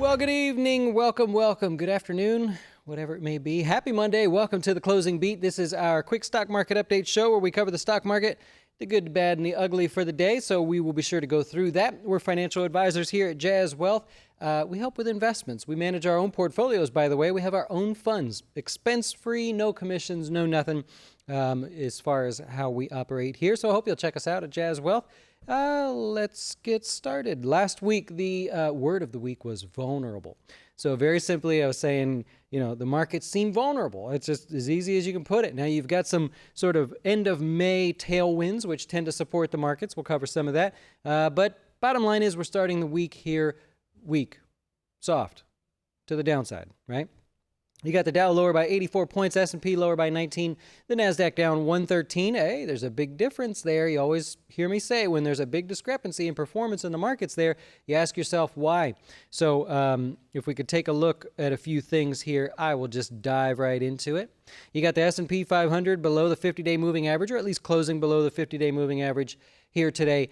Well, good evening, welcome, good afternoon, whatever it may be. Happy Monday, welcome to the Closing Beat. This is our quick stock market update show where we cover the stock market, the good, the bad, and the ugly for the day, so we will be sure to go through that. We're financial advisors here at Jazz Wealth. We help with investments. We manage our own portfolios, by the way. We have our own funds, expense-free, no commissions, no nothing, as far as how we operate here. So I hope you'll check us out at Jazz Wealth. Let's get started. Last week, the word of the week was vulnerable. So very simply, I was saying, the markets seem vulnerable. It's just as easy as you can put it. Now, you've got some sort of end of May tailwinds, which tend to support the markets. We'll cover some of that. But bottom line is we're starting the week here weak, soft, to the downside, right? You got the Dow lower by 84 points, S&P lower by 19, the Nasdaq down 113. Hey, there's a big difference there. You always hear me say when there's a big discrepancy in performance in the markets there, you ask yourself why. So if we could take a look at a few things here, I will just dive right into it. You got the S&P 500 below the 50-day moving average, or at least closing below the 50-day moving average here today.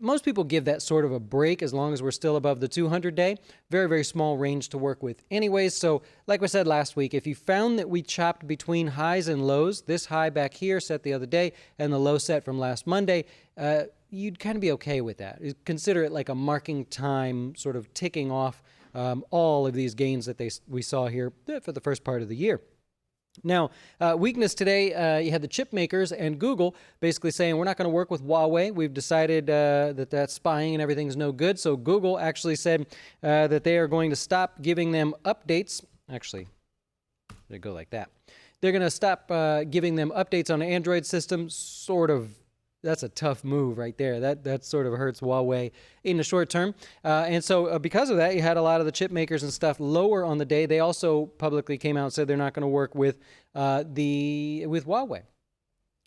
Most people give that sort of a break as long as we're still above the 200-day. Very, very small range to work with anyways. So like we said last week, if you found that we chopped between highs and lows, this high back here set the other day and the low set from last Monday, you'd kind of be okay with that. Consider it like a marking time, sort of ticking off all of these gains that we saw here for the first part of the year. Now, weakness today, you had the chip makers and Google basically saying we're not going to work with Huawei. We've decided that spying and everything's no good. So Google actually said that they are going to stop giving them updates. Actually, they go like that. They're going to stop giving them updates on Android systems, sort of. That's a tough move right there. That sort of hurts Huawei in the short term. And so because of that, you had a lot of the chip makers and stuff lower on the day. They also publicly came out and said they're not going to work with Huawei.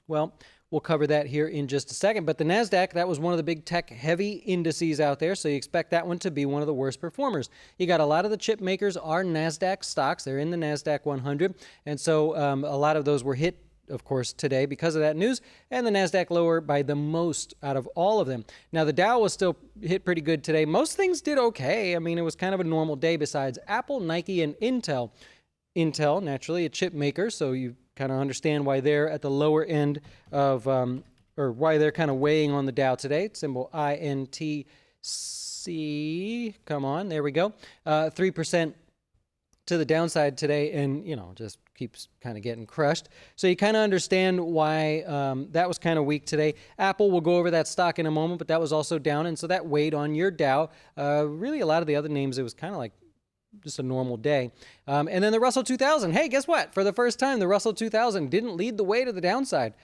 Well, we'll cover that here in just a second. But the Nasdaq, that was one of the big tech-heavy indices out there, so you expect that one to be one of the worst performers. You got a lot of the chip makers are Nasdaq stocks. They're in the Nasdaq 100, and so a lot of those were hit, of course, today because of that news, and the Nasdaq lower by the most out of all of them. Now, the Dow was still hit pretty good today. Most things did okay. I mean, it was kind of a normal day besides Apple, Nike, and Intel. Intel, naturally, a chip maker, so you kind of understand why they're at the lower end of, or why they're kind of weighing on the Dow today. Symbol INTC. Come on, there we go. 3% to the downside today, and just keeps kind of getting crushed. So you kind of understand why that was kind of weak today. Apple, we'll go over that stock in a moment, but that was also down, and so that weighed on your Dow. Really, a lot of the other names, it was kind of like just a normal day. And then the Russell 2000. Hey, guess what? For the first time, the Russell 2000 didn't lead the way to the downside.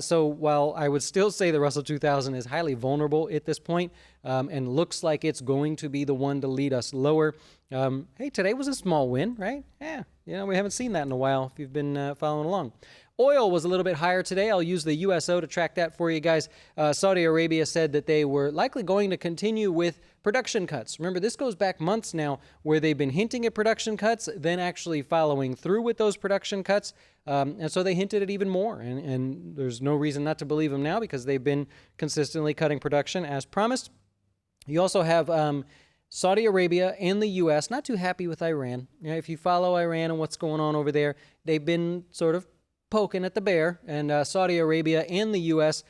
So while I would still say the Russell 2000 is highly vulnerable at this point, and looks like it's going to be the one to lead us lower, hey, today was a small win, right? Yeah, we haven't seen that in a while if you've been following along. Oil was a little bit higher today. I'll use the USO to track that for you guys. Saudi Arabia said that they were likely going to continue with production cuts. Remember, this goes back months now where they've been hinting at production cuts, then actually following through with those production cuts. And so they hinted at even more. And there's no reason not to believe them now because they've been consistently cutting production as promised. You also have Saudi Arabia and the U.S. not too happy with Iran. If you follow Iran and what's going on over there, they've been sort of poking at the bear, and Saudi Arabia and the U.S.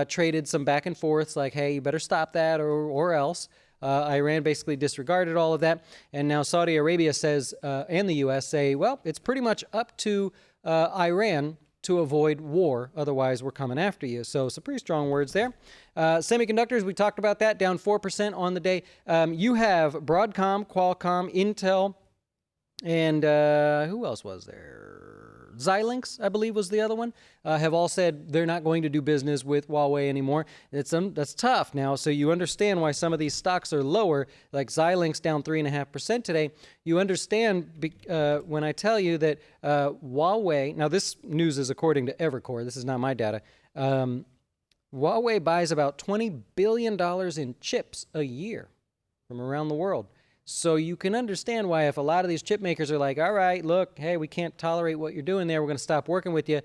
Traded some back and forths like, hey, you better stop that or else. Iran basically disregarded all of that, and now Saudi Arabia says, and the U.S. say, well, it's pretty much up to Iran to avoid war, otherwise we're coming after you. So some pretty strong words there. Semiconductors, we talked about that, down 4% on the day. You have Broadcom, Qualcomm, Intel, and who else was there? Xilinx, I believe, was the other one, have all said they're not going to do business with Huawei anymore. That's tough now, so you understand why some of these stocks are lower, like Xilinx down 3.5% today. You understand when I tell you that Huawei, now this news is according to Evercore, this is not my data, Huawei buys about $20 billion in chips a year from around the world. So you can understand why if a lot of these chip makers are like, all right, look, hey, we can't tolerate what you're doing there, we're going to stop working with you,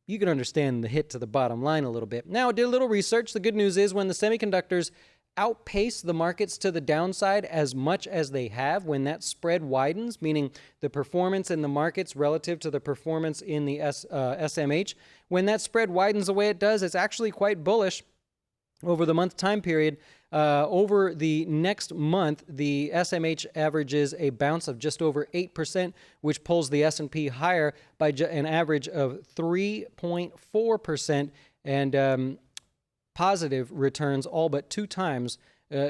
you can understand the hit to the bottom line a little bit. Now, I did a little research. The good news is when the semiconductors outpace the markets to the downside as much as they have when that spread widens, meaning the performance in the markets relative to the performance in the SMH, when that spread widens the way it does, it's actually quite bullish over the month time period. Over the next month, the SMH averages a bounce of just over 8%, which pulls the S&P higher by an average of 3.4%, and positive returns all but 2 times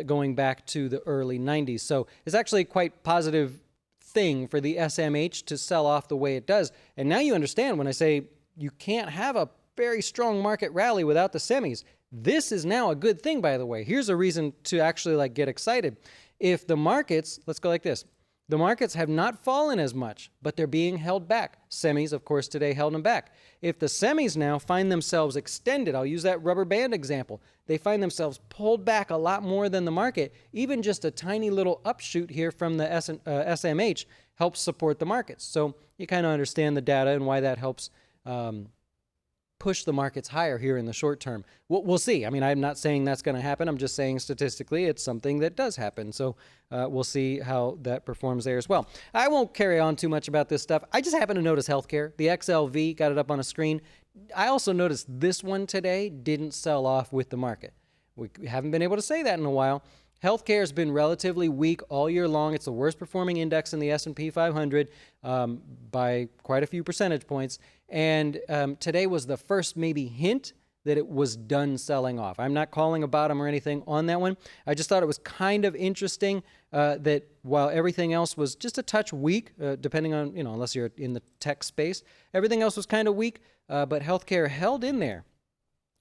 going back to the early 90s. So it's actually a quite positive thing for the SMH to sell off the way it does. And now you understand when I say you can't have a very strong market rally without the semis. This is now a good thing, by the way. Here's a reason to actually get excited. If the markets, let's go like this. The markets have not fallen as much, but they're being held back. Semis, of course, today held them back. If the semis now find themselves extended, I'll use that rubber band example. They find themselves pulled back a lot more than the market. Even just a tiny little upshoot here from the SMH helps support the markets. So you kind of understand the data and why that helps push the markets higher here in the short term. We'll see. I mean, I'm not saying that's going to happen. I'm just saying statistically it's something that does happen. So we'll see how that performs there as well. I won't carry on too much about this stuff. I just happen to notice healthcare. The XLV, got it up on a screen. I also noticed this one today didn't sell off with the market. We haven't been able to say that in a while. Healthcare has been relatively weak all year long. It's the worst performing index in the S&P 500 by quite a few percentage points. And today was the first maybe hint that it was done selling off. I'm not calling a bottom or anything on that one. I just thought it was kind of interesting that while everything else was just a touch weak, depending on, unless you're in the tech space, everything else was kind of weak, but healthcare held in there.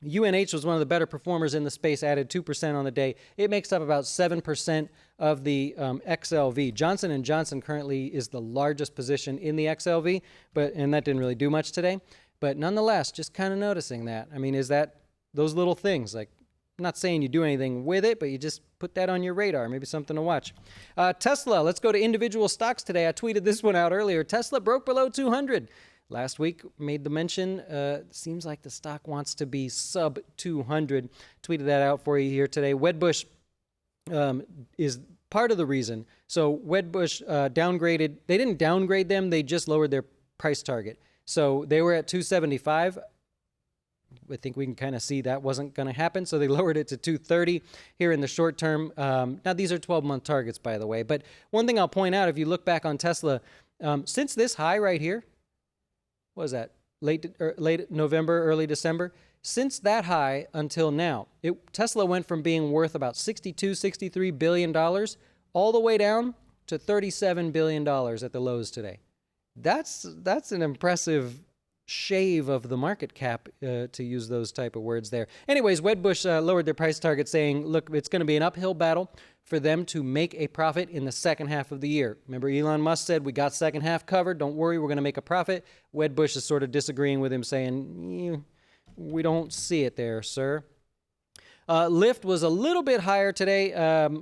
UNH was one of the better performers in the space, added 2% on the day. It makes up about 7% of the XLV. Johnson & Johnson currently is the largest position in the XLV, and that didn't really do much today. But nonetheless, just kind of noticing that. I mean, is that those little things? I'm not saying you do anything with it, but you just put that on your radar, maybe something to watch. Tesla, let's go to individual stocks today. I tweeted this one out earlier. Tesla broke below 200. Last week, made the mention, seems like the stock wants to be sub 200. Tweeted that out for you here today. Wedbush is part of the reason. So Wedbush downgraded. They didn't downgrade them. They just lowered their price target. So they were at 275. I think we can kind of see that wasn't going to happen. So they lowered it to 230 here in the short term. Now, these are 12-month targets, by the way. But one thing I'll point out, if you look back on Tesla, since this high right here, what was that, late November, early December? Since that high until now, Tesla went from being worth about $62, $63 billion all the way down to $37 billion at the lows today. That's an impressive shave of the market cap, to use those type of words there. Anyways, Wedbush lowered their price target, saying, look, it's going to be an uphill battle for them to make a profit in the second half of the year. Remember, Elon Musk said, we got second half covered. Don't worry, we're going to make a profit. Wedbush is sort of disagreeing with him, saying, we don't see it there, sir. Lyft was a little bit higher today.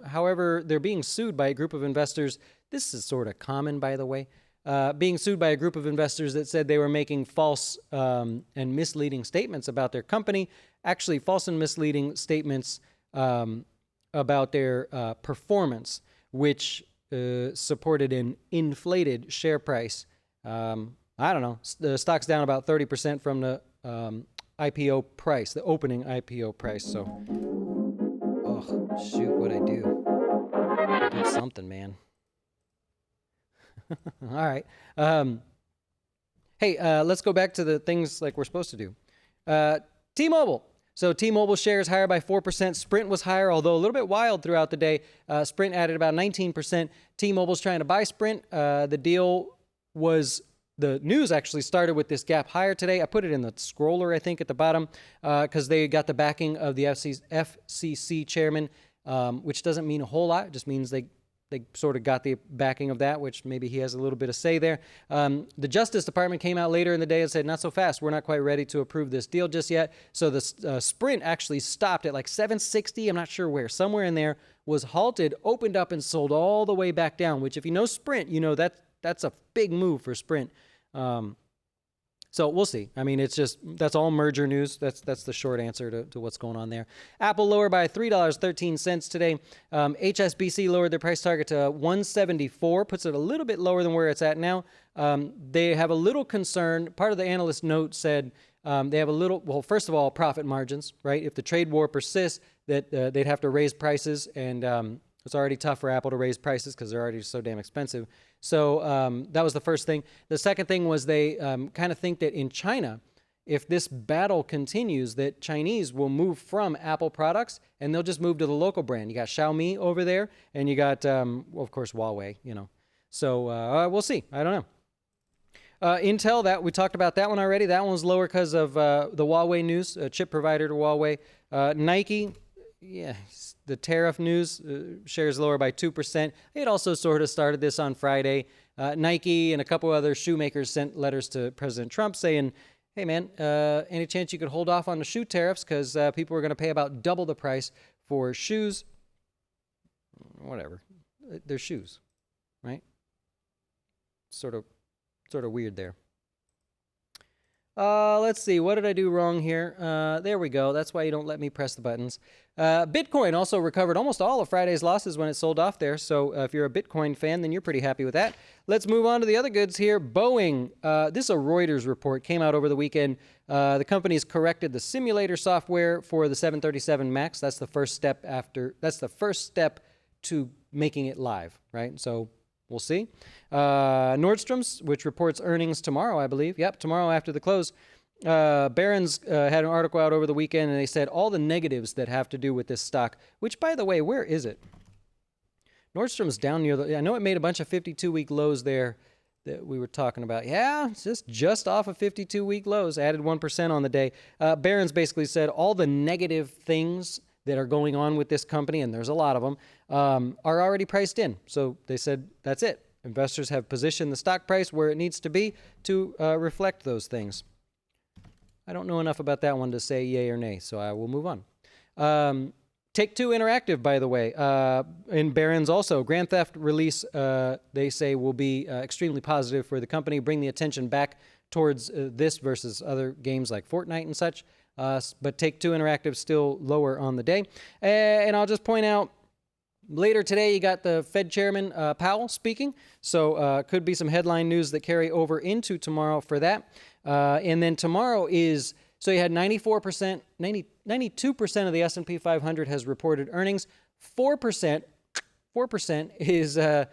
However, they're being sued by a group of investors. This is sort of common, by the way. Being sued by a group of investors that said they were making false and misleading statements about their company. Actually, false and misleading statements about their performance, which supported an inflated share price. I don't know. The stock's down about 30% from the IPO price, the opening IPO price. So, oh, shoot, what'd I do? I did something, man. All right. Hey, let's go back to the things like we're supposed to do. T-Mobile. So T-Mobile shares higher by 4%. Sprint was higher, although a little bit wild throughout the day. Sprint added about 19%. T-Mobile's trying to buy Sprint. The news actually started with this gap higher today. I put it in the scroller, I think, at the bottom, because they got the backing of the FCC chairman, which doesn't mean a whole lot. It just means they sort of got the backing of that, which maybe he has a little bit of say there. The Justice Department came out later in the day and said, not so fast. We're not quite ready to approve this deal just yet. So the Sprint actually stopped at like 760. I'm not sure where. Somewhere in there, was halted, opened up, and sold all the way back down, which if you know Sprint, you know that's a big move for Sprint. So we'll see. I mean, it's just, that's all merger news. That's the short answer to what's going on there. Apple lower by $3.13 today. HSBC lowered their price target to 174, puts it a little bit lower than where it's at now. They have a little concern. Part of the analyst note said they have a little, well, first of all, profit margins, right? If the trade war persists, that they'd have to raise prices, and it's already tough for Apple to raise prices because they're already so damn expensive. So that was the first thing. The second thing was they kind of think that in China, if this battle continues, that Chinese will move from Apple products and they'll just move to the local brand. You got Xiaomi over there, and you got, well, of course, Huawei, you know. So we'll see. I don't know. Intel, that we talked about that one already. That one was lower because of the Huawei news, chip provider to Huawei. Nike, yeah, the tariff news, shares lower by 2%. It also sort of started this on Friday. Nike and a couple other shoemakers sent letters to President Trump saying, hey, man, any chance you could hold off on the shoe tariffs because people are going to pay about double the price for shoes? Whatever. They're shoes, right? Sort of weird there. Let's see. What did I do wrong here? There we go. That's why you don't let me press the buttons. Bitcoin also recovered almost all of Friday's losses when it sold off there. So if you're a Bitcoin fan, then you're pretty happy with that. Let's move on to the other goods here. Boeing. This is a Reuters report. Came out over the weekend. The company's corrected the simulator software for the 737 MAX. That's the first step to making it live, right? So we'll see. Nordstrom's, which reports earnings tomorrow, I believe. Yep, tomorrow after the close. Barron's had an article out over the weekend, and they said all the negatives that have to do with this stock, which, by the way, where is it? Nordstrom's down near the... I know it made a bunch of 52-week lows there that we were talking about. Yeah, it's just off of 52-week lows, added 1% on the day. Barron's basically said all the negative things that are going on with this company, and there's a lot of them, are already priced in. So they said, that's it. Investors have positioned the stock price where it needs to be to reflect those things. I don't know enough about that one to say yay or nay, so I will move on. Take-Two Interactive, by the way, in Barron's also. Grand Theft release, they say, will be extremely positive for the company, bring the attention back towards this versus other games like Fortnite and such. But Take-Two Interactive still lower on the day. And I'll just point out, later today, you got the Fed Chairman Powell speaking. So could be some headline news that carry over into tomorrow for that. And then tomorrow is, so you had 92% of the S&P 500 has reported earnings. 4% is to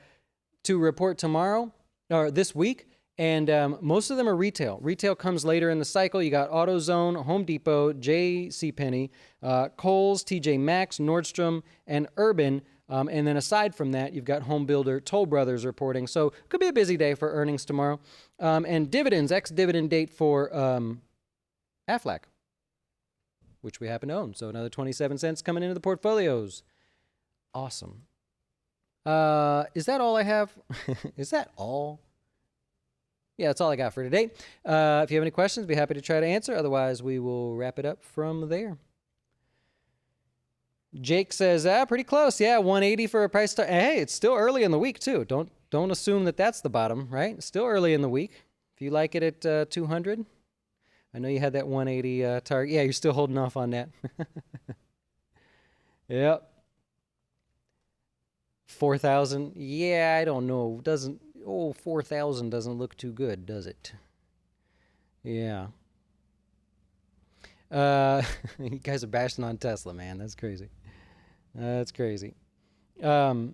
report tomorrow, or this week. And most of them are retail. Retail comes later in the cycle. You got AutoZone, Home Depot, JCPenney, Kohl's, TJ Maxx, Nordstrom, and Urban. And then aside from that, you've got home builder Toll Brothers reporting. So could be a busy day for earnings tomorrow. And dividends, ex-dividend date for Aflac, which we happen to own. So another 27 cents coming into the portfolios. Awesome. Is that all I have? Is that all? Yeah, that's all I got for today. If you have any questions, be happy to try to answer. Otherwise, we will wrap it up from there. Jake says, pretty close. Yeah, 180 for a price target. Hey, it's still early in the week, too. Don't assume that that's the bottom, right? It's still early in the week. If you like it at 200, I know you had that 180 target. Yeah, you're still holding off on that. Yep. 4,000. Yeah, I don't know. 4,000 doesn't look too good, does it? Yeah. You guys are bashing on Tesla, man. That's crazy. That's crazy. Cool.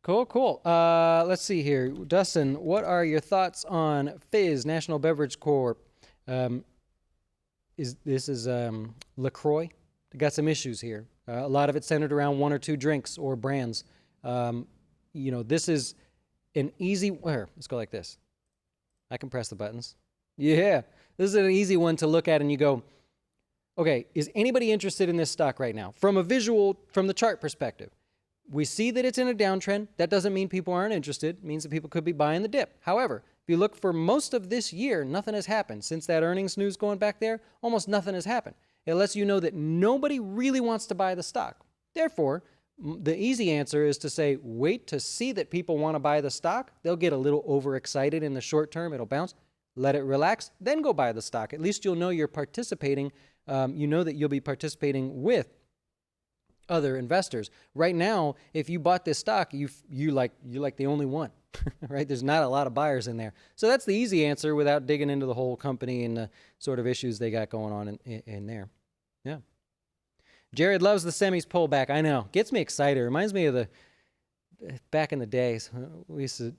Let's see here. Dustin, what are your thoughts on Fizz, National Beverage Corp? This is LaCroix. Got some issues here. A lot of it centered around one or two drinks or brands. This is an easy... let's go like this. I can press the buttons. Yeah. This is an easy one to look at and you go, okay, is anybody interested in this stock right now? From the chart perspective, we see that it's in a downtrend. That doesn't mean people aren't interested. It means that people could be buying the dip. However, if you look for most of this year, nothing has happened. Since that earnings news going back there, almost nothing has happened. It lets you know that nobody really wants to buy the stock. Therefore, The easy answer is to say, wait to see that people want to buy the stock. They'll get a little overexcited in the short term. It'll bounce. Let it relax. Then go buy the stock. At least you'll know you're participating. You know that you'll be participating with other investors. Right now, if you bought this stock, you like the only one, right? There's not a lot of buyers in there. So that's the easy answer without digging into the whole company and the sort of issues they got going on in there. Yeah. Jared loves the semis pullback. I know. Gets me excited. Reminds me of back in the days. We used to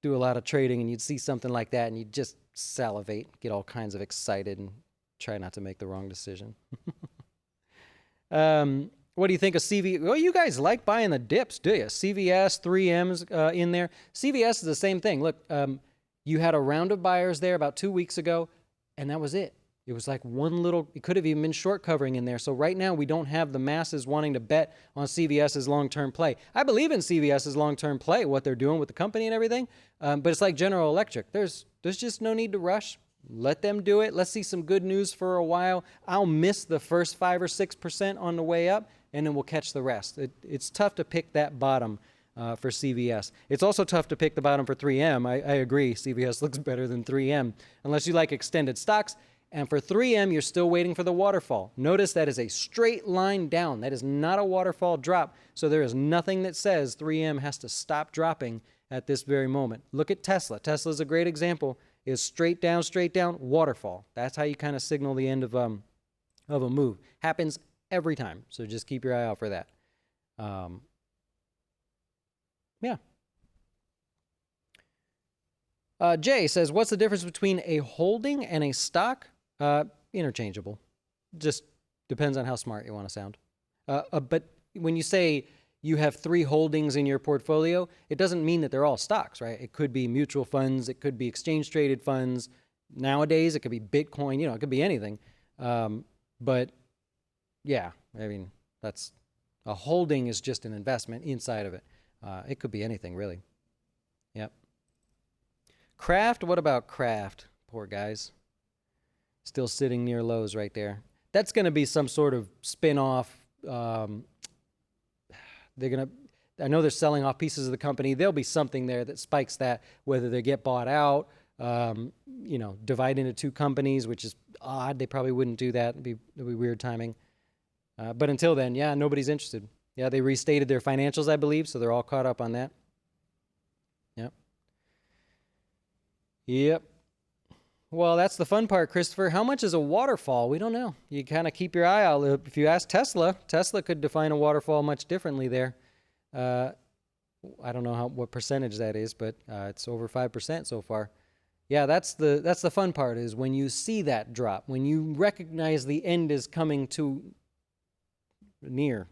do a lot of trading, and you'd see something like that, and you'd just salivate, get all kinds of excited, and try not to make the wrong decision. What do you think of CV? Well, you guys like buying the dips, do you? CVS, 3M's in there. CVS is the same thing. Look, you had a round of buyers there about 2 weeks ago, and that was it. It was like it could have even been short covering in there. So right now we don't have the masses wanting to bet on CVS's long-term play. I believe in CVS's long-term play, what they're doing with the company and everything. But it's like General Electric. There's just no need to rush. Let them do it. Let's see some good news for a while. I'll miss the first 5 or 6% on the way up, and then we'll catch the rest. It's tough to pick that bottom for CVS. It's also tough to pick the bottom for 3M. I agree. CVS looks better than 3M, unless you like extended stocks. And for 3M, you're still waiting for the waterfall. Notice that is a straight line down. That is not a waterfall drop. So there is nothing that says 3M has to stop dropping at this very moment. Look at Tesla. Tesla is a great example. Is straight down, waterfall. That's how you kind of signal the end of a move. Happens every time. So just keep your eye out for that. Yeah. Jay says, what's the difference between a holding and a stock? Interchangeable. Just depends on how smart you want to sound. But when you say you have 3 holdings in your portfolio, it doesn't mean that they're all stocks, right? It could be mutual funds. It could be exchange-traded funds. Nowadays, it could be Bitcoin. It could be anything. But, yeah, I mean, that's a holding is just an investment inside of it. It could be anything, really. Yep. Kraft, what about Kraft? Poor guys. Still sitting near lows right there. That's going to be some sort of spin-off. I know they're selling off pieces of the company. There'll be something there that spikes that, whether they get bought out, divide into 2 companies, which is odd. They probably wouldn't do that. It'd be weird timing. But until then, yeah, nobody's interested. Yeah, they restated their financials, I believe, so they're all caught up on that. Yep. Well, that's the fun part, Christopher. How much is a waterfall? We don't know. You kind of keep your eye out. If you ask Tesla could define a waterfall much differently there. I don't know what percentage that is, but it's over 5% so far. Yeah, that's the fun part, is when you see that drop, when you recognize the end is coming too near.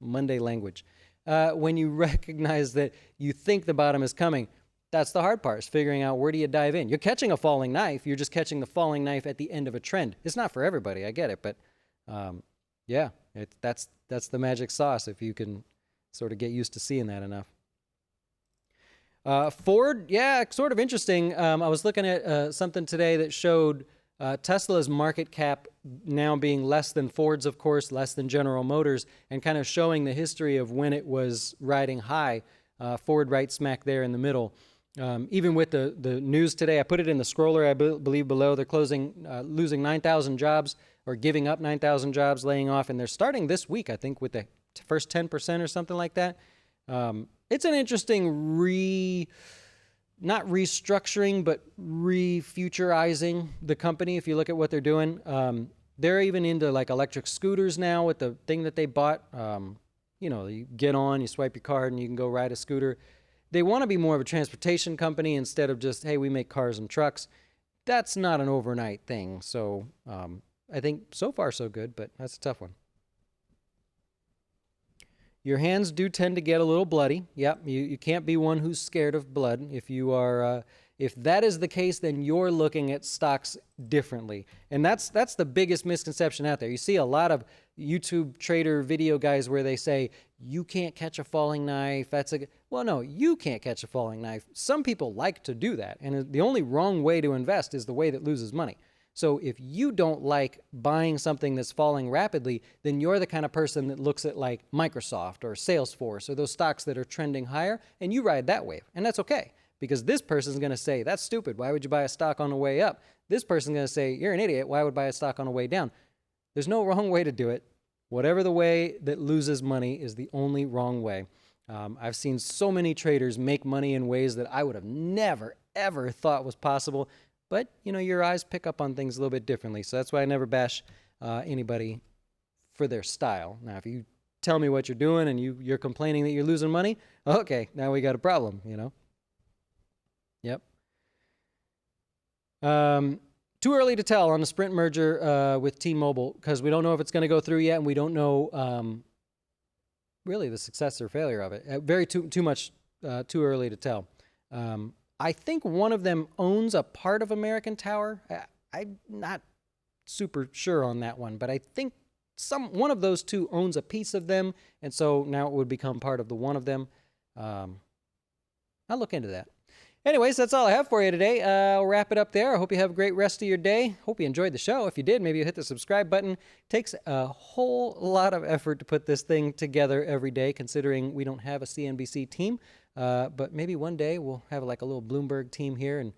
Monday language. When you recognize that you think the bottom is coming. That's the hard part, is figuring out where do you dive in. You're catching a falling knife. You're just catching the falling knife at the end of a trend. It's not for everybody. I get it. But, yeah, that's the magic sauce if you can sort of get used to seeing that enough. Ford, yeah, sort of interesting. I was looking at something today that showed Tesla's market cap now being less than Ford's, of course, less than General Motors, and kind of showing the history of when it was riding high. Ford right smack there in the middle. Even with the news today, I put it in the scroller, I believe below, they're losing 9,000 jobs, or giving up 9,000 jobs, laying off, and they're starting this week, I think, with the first 10% or something like that. It's an interesting not restructuring, but refuturizing the company, if you look at what they're doing. They're even into like electric scooters now with the thing that they bought. You get on, you swipe your card, and you can go ride a scooter. They want to be more of a transportation company instead of just, hey, we make cars and trucks. That's not an overnight thing. So I think so far so good, but that's a tough one. Your hands do tend to get a little bloody. Yep, you can't be one who's scared of blood. If you are, if that is the case, then you're looking at stocks differently. And that's the biggest misconception out there. You see a lot of YouTube trader video guys where they say, you can't catch a falling knife. Well, no, you can't catch a falling knife. Some people like to do that. And the only wrong way to invest is the way that loses money. So if you don't like buying something that's falling rapidly, then you're the kind of person that looks at like Microsoft or Salesforce or those stocks that are trending higher, and you ride that wave. And that's okay, because this person's going to say, that's stupid. Why would you buy a stock on the way up? This person's going to say, you're an idiot. Why would buy a stock on the way down? There's no wrong way to do it. Whatever the way that loses money is the only wrong way. I've seen so many traders make money in ways that I would have never, ever thought was possible. But, your eyes pick up on things a little bit differently. So that's why I never bash anybody for their style. Now, if you tell me what you're doing and you're complaining that you're losing money, okay, now we got a problem, Yep. Too early to tell on the Sprint merger with T-Mobile, because we don't know if it's going to go through yet, and we don't know really the success or failure of it. Too early to tell. I think one of them owns a part of American Tower. I'm not super sure on that one, but I think one of those two owns a piece of them, and so now it would become part of the one of them. I'll look into that. Anyways, that's all I have for you today. I'll wrap it up there. I hope you have a great rest of your day. Hope you enjoyed the show. If you did, maybe you hit the subscribe button. It takes a whole lot of effort to put this thing together every day, considering we don't have a CNBC team. But maybe one day we'll have like a little Bloomberg team here, and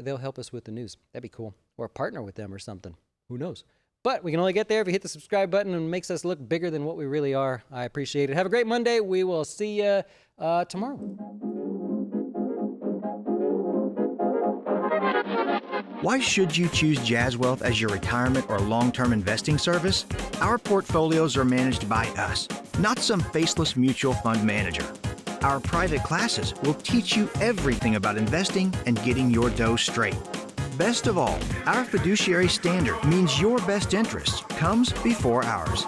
they'll help us with the news. That'd be cool. Or partner with them or something. Who knows? But we can only get there if you hit the subscribe button, and it makes us look bigger than what we really are. I appreciate it. Have a great Monday. We will see you tomorrow. Why should you choose Jazz Wealth as your retirement or long-term investing service? Our portfolios are managed by us, not some faceless mutual fund manager. Our private classes will teach you everything about investing and getting your dough straight. Best of all, our fiduciary standard means your best interest comes before ours.